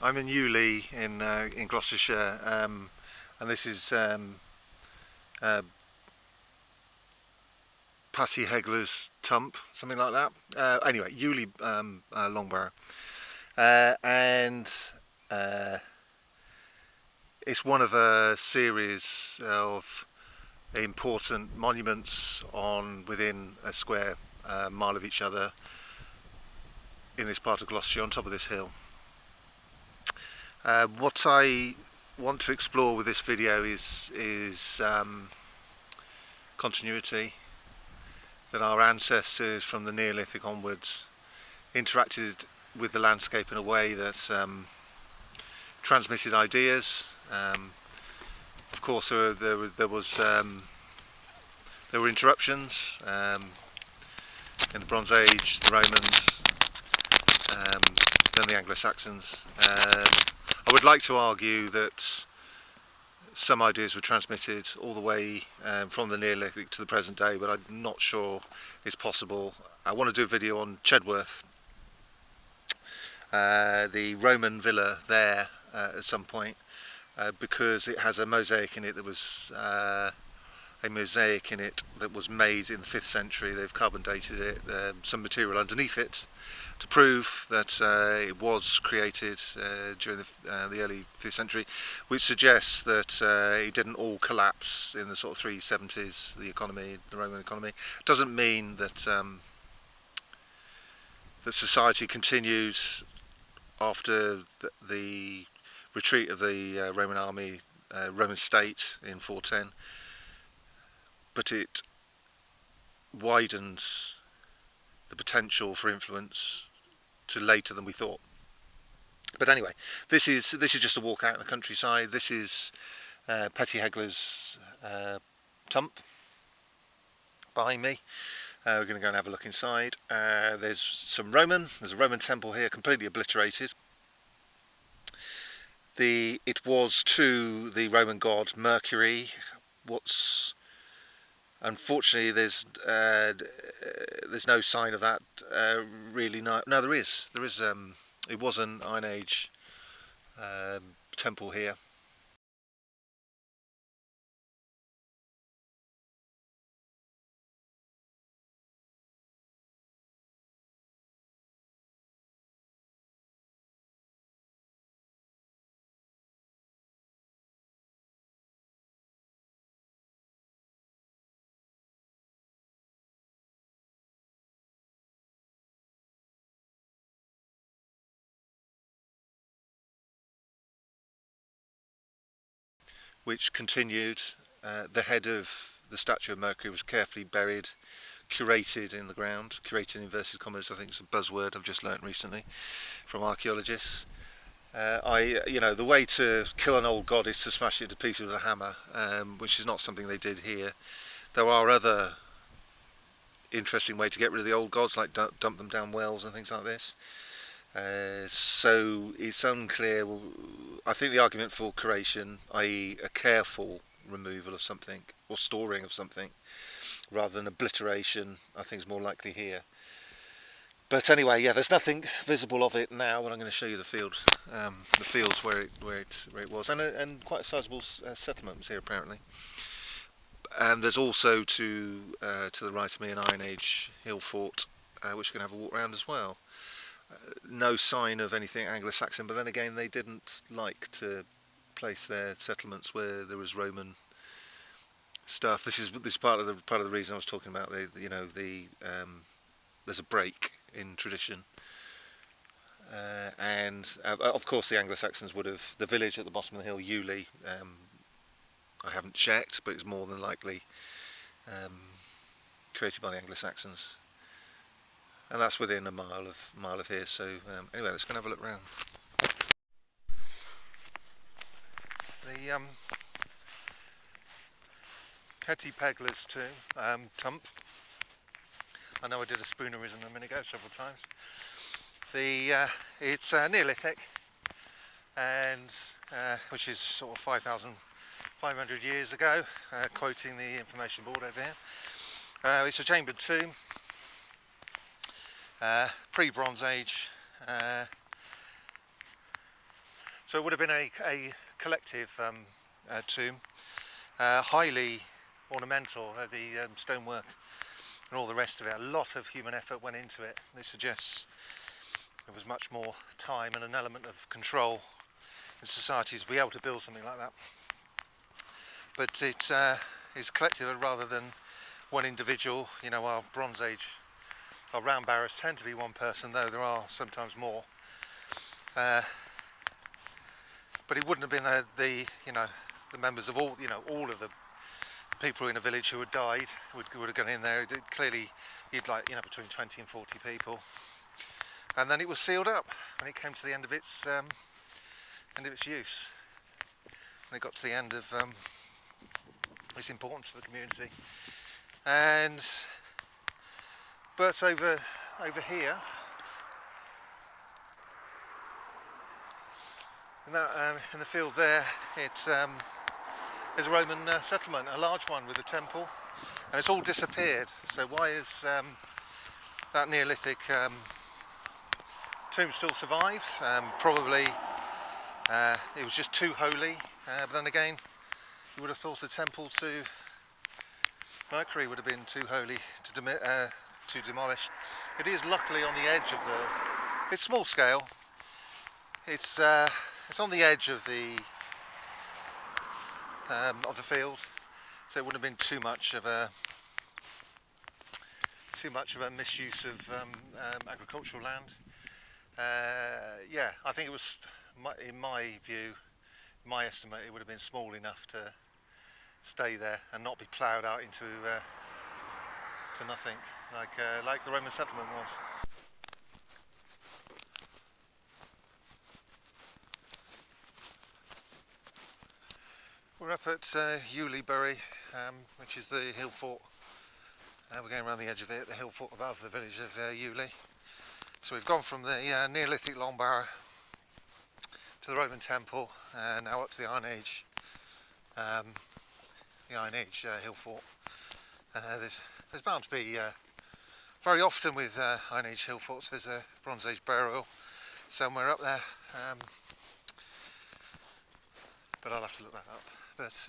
I'm in Uley in Gloucestershire, and this is uh, Patty Hegler's Tump, something like that. Anyway, Uley Longborough, and uh, it's one of a series of important monuments on within a square mile of each other in this part of Gloucestershire, on top of this hill. What I want to explore with this video is continuity, that our ancestors from the Neolithic onwards interacted with the landscape in a way that transmitted ideas. Of course, there were interruptions in the Bronze Age, the Romans, then the Anglo-Saxons. I would like to argue that some ideas were transmitted all the way from the Neolithic to the present day, but I'm not sure it's possible. I want to do a video on Chedworth, the Roman villa there at some point, because it has a mosaic in it that was made in the 5th century. They've carbon dated it, some material underneath it to prove that it was created during the early 5th century, which suggests that it didn't all collapse in the sort of 370s, the Roman economy. Doesn't mean that that society continued after the retreat of the Roman army, Roman state in 410, but it widens the potential for influence to later than we thought. But anyway, this is just a walk out in the countryside. This is Patty Hegler's Tump behind me. We're going to go and have a look inside. There's a Roman temple here, completely obliterated. It was to the Roman god Mercury. Unfortunately, there's no sign of that really. No, there is. It was an Iron Age temple here. Which continued. The head of the statue of Mercury was carefully buried, curated in the ground. Curated in inverted commas, I think it's a buzzword I've just learnt recently from archaeologists. The way to kill an old god is to smash it to pieces with a hammer, which is not something they did here. There are other interesting ways to get rid of the old gods, like dump them down wells and things like this. So it's unclear. I think the argument for curation, i.e. a careful removal of something or storing of something rather than obliteration, I think is more likely here. But anyway, yeah, there's nothing visible of it now, and I'm going to show you the fields where it was, and quite a sizable settlement was here apparently. And there's also to the right of me an Iron Age hill fort, which we're going to have a walk around as well. No sign of anything Anglo-Saxon, but then again, they didn't like to place their settlements where there was Roman stuff. This is part of the reason I was talking about. There's a break in tradition, and of course the Anglo-Saxons would have the village at the bottom of the hill, Uley. I haven't checked, but it's more than likely created by the Anglo-Saxons. And that's within a mile of here. So anyway, let's go and have a look around. The Hetty Pegler's Tump. I know I did a spoonerism a minute ago several times. It's Neolithic, and which is sort of 5,500 years ago, quoting the information board over here. It's a chambered tomb. Pre-Bronze Age, So it would have been a collective tomb, highly ornamental, the stonework and all the rest of it. A lot of human effort went into it. This suggests there was much more time and an element of control in societies to be able to build something like that. But it is collective rather than one individual. You know, our Bronze Age, our round barrows tend to be one person, though there are sometimes more. But it wouldn't have been the members of all of the people in a village who had died would have gone in there. Clearly, you'd between 20 and 40 people, and then it was sealed up when it came to the end of its use. When it got to the end of its importance to the community, but over here. In the field there, there's a Roman settlement, a large one with a temple, and it's all disappeared. So why is that Neolithic tomb still survives? Probably it was just too holy, but then again, you would have thought a temple to Mercury would have been too holy to demolish. It is luckily on the edge of it's small scale. It's on the edge of the field, so it wouldn't have been too much of a misuse of agricultural land. Yeah, I think it was, in my view, my estimate, it would have been small enough to stay there and not be ploughed out into to nothing, like the Roman settlement was. We're up at Uley, which is the hill fort. We're going around the edge of it, the hill fort above the village of Uley. So we've gone from the Neolithic long barrow to the Roman temple, and now up to the Iron Age hill fort. There's bound to be very often with Iron Age hill forts. There's a Bronze Age burial somewhere up there, but I'll have to look that up. But